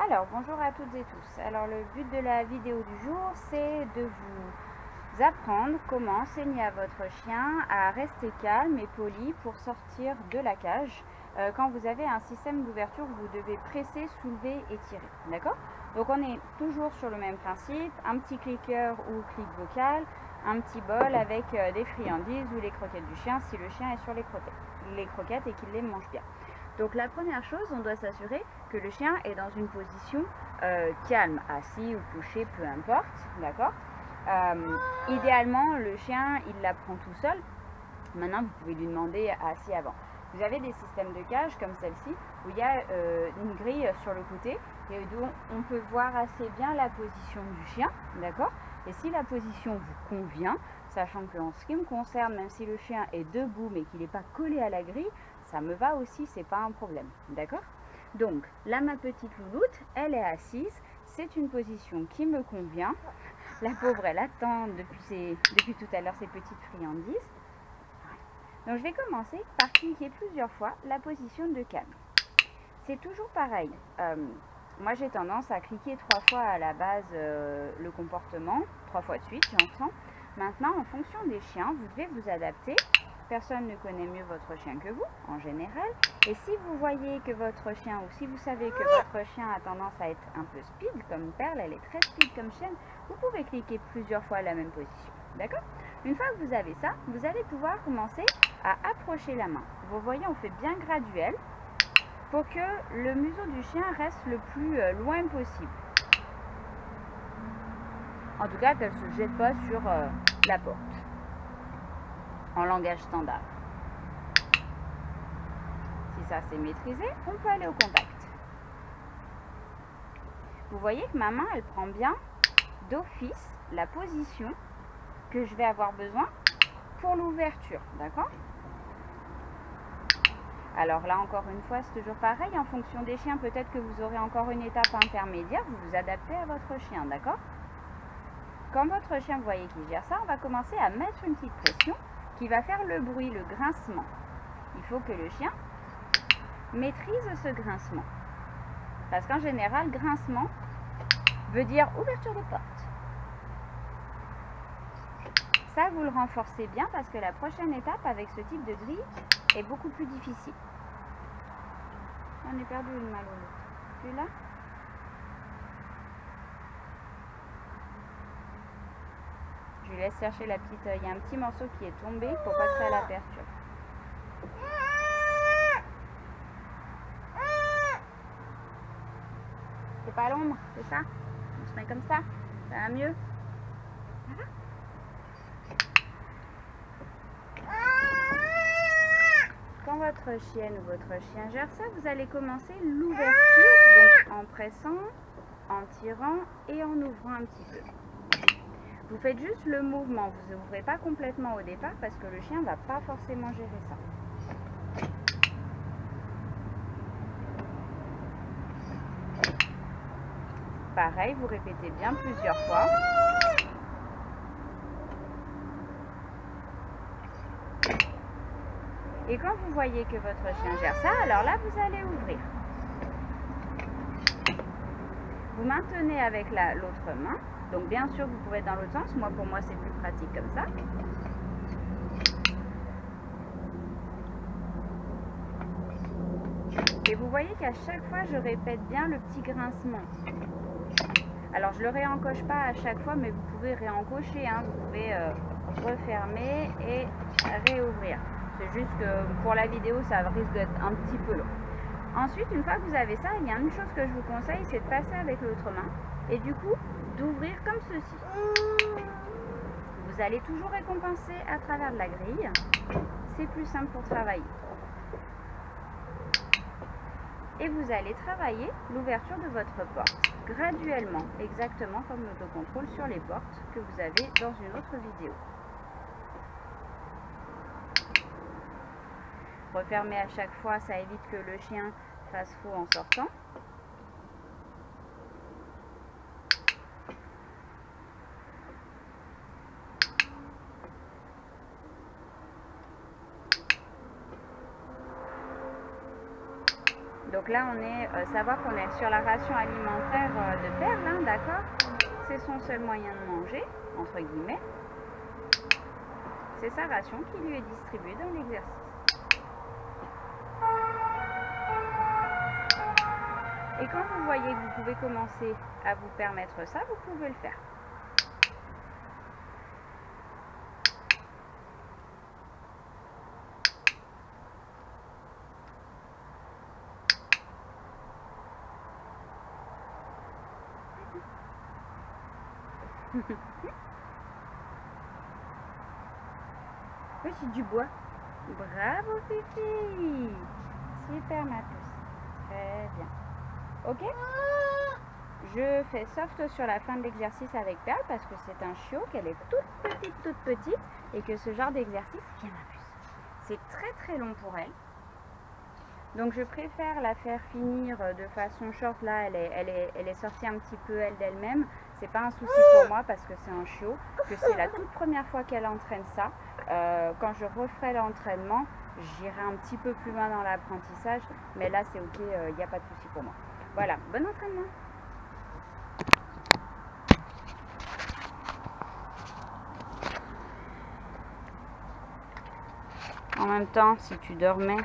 Alors, bonjour à toutes et tous. Alors, le but de la vidéo du jour, c'est de vous apprendre comment enseigner à votre chien à rester calme et poli pour sortir de la cage quand vous avez un système d'ouverture où vous devez presser, soulever et tirer. D'accord? Donc, on est toujours sur le même principe, un petit clicker ou clic vocal, un petit bol avec des friandises ou les croquettes du chien si le chien est sur les croquettes et qu'il les mange bien. Donc la première chose, on doit s'assurer que le chien est dans une position calme, assis ou couché, peu importe, d'accord. Idéalement, le chien, il la prend tout seul. Maintenant, vous pouvez lui demander assis avant. Vous avez des systèmes de cage comme celle-ci où il y a une grille sur le côté et où on peut voir assez bien la position du chien, d'accord. Et si la position vous convient, sachant que en ce qui me concerne, même si le chien est debout mais qu'il n'est pas collé à la grille, ça me va aussi, c'est pas un problème, d'accord. Donc là, ma petite louloute, elle est assise, c'est une position qui me convient. La pauvre, elle attend depuis tout à l'heure ses petites friandises. Donc je vais commencer par cliquer plusieurs fois la position de calme. C'est toujours pareil. Moi j'ai tendance à cliquer 3 fois à la base le comportement, 3 fois de suite, j'entends. Maintenant, en fonction des chiens, vous devez vous adapter. Personne ne connaît mieux votre chien que vous, en général. Et si vous voyez que votre chien, ou si vous savez que votre chien a tendance à être un peu speed, comme Perle, elle est très speed comme chienne, vous pouvez cliquer plusieurs fois la même position. D'accord? Une fois que vous avez ça, vous allez pouvoir commencer à approcher la main. Vous voyez, on fait bien graduel pour que le museau du chien reste le plus loin possible. En tout cas, qu'elle ne se jette pas sur la porte, en langage standard. Si ça c'est maîtrisé, on peut aller au contact. Vous voyez que ma main, elle prend bien d'office la position que je vais avoir besoin pour l'ouverture, d'accord? Alors là, encore une fois, c'est toujours pareil. En fonction des chiens, peut-être que vous aurez encore une étape intermédiaire. Vous vous adaptez à votre chien, d'accord? Quand votre chien, vous voyez qu'il gère ça, on va commencer à mettre une petite pression qui va faire le bruit, le grincement. Il faut que le chien maîtrise ce grincement. Parce qu'en général, grincement veut dire ouverture de porte. Ça, vous le renforcez bien parce que la prochaine étape avec ce type de grille est beaucoup plus difficile. On est perdu une malolo. Tu es là? Je lui laisse chercher la petite... Il y a un petit morceau qui est tombé pour pas que ça la perturbe. C'est pas l'ombre, c'est ça? On se met comme ça? Ça va mieux? Ça va? Quand votre chienne ou votre chien gère ça, vous allez commencer l'ouverture, donc en pressant, en tirant et en ouvrant un petit peu. Vous faites juste le mouvement, vous n'ouvrez pas complètement au départ parce que le chien ne va pas forcément gérer ça. Pareil, vous répétez bien plusieurs fois. Et quand vous voyez que votre chien gère ça, alors là, vous allez ouvrir. Vous maintenez avec l'autre main. Donc bien sûr, vous pouvez être dans l'autre sens. Pour moi, c'est plus pratique comme ça. Et vous voyez qu'à chaque fois, je répète bien le petit grincement. Alors, je ne le réencoche pas à chaque fois, mais vous pouvez réencocher. Hein. Vous pouvez refermer et réouvrir. C'est juste que pour la vidéo, ça risque d'être un petit peu long. Ensuite, une fois que vous avez ça, il y a une chose que je vous conseille, c'est de passer avec l'autre main et du coup, d'ouvrir comme ceci. Vous allez toujours récompenser à travers de la grille. C'est plus simple pour travailler. Et vous allez travailler l'ouverture de votre porte graduellement, exactement comme l'autocontrôle sur les portes que vous avez dans une autre vidéo. Refermer à chaque fois, ça évite que le chien fasse faux en sortant. Donc là, on est, savoir qu'on est sur la ration alimentaire de Perle, hein, d'accord? C'est son seul moyen de manger, entre guillemets. C'est sa ration qui lui est distribuée dans l'exercice. Et quand vous voyez que vous pouvez commencer à vous permettre ça, vous pouvez le faire. Oui, c'est du bois. Bravo Fifi. Super ma puce. Très bien. Ok. Je fais soft sur la fin de l'exercice avec Perle parce que c'est un chiot, qu'elle est toute petite et que ce genre d'exercice, tiens ma puce, c'est très long pour elle. Donc je préfère la faire finir de façon short. Là, elle est sortie un petit peu d'elle-même. C'est pas un souci pour moi parce que c'est un chiot, que c'est la toute première fois qu'elle entraîne ça. Quand je referai l'entraînement, j'irai un petit peu plus loin dans l'apprentissage. Mais là, c'est ok, il n'y a pas de souci pour moi. Voilà, bon entraînement. En même temps, si tu dormais...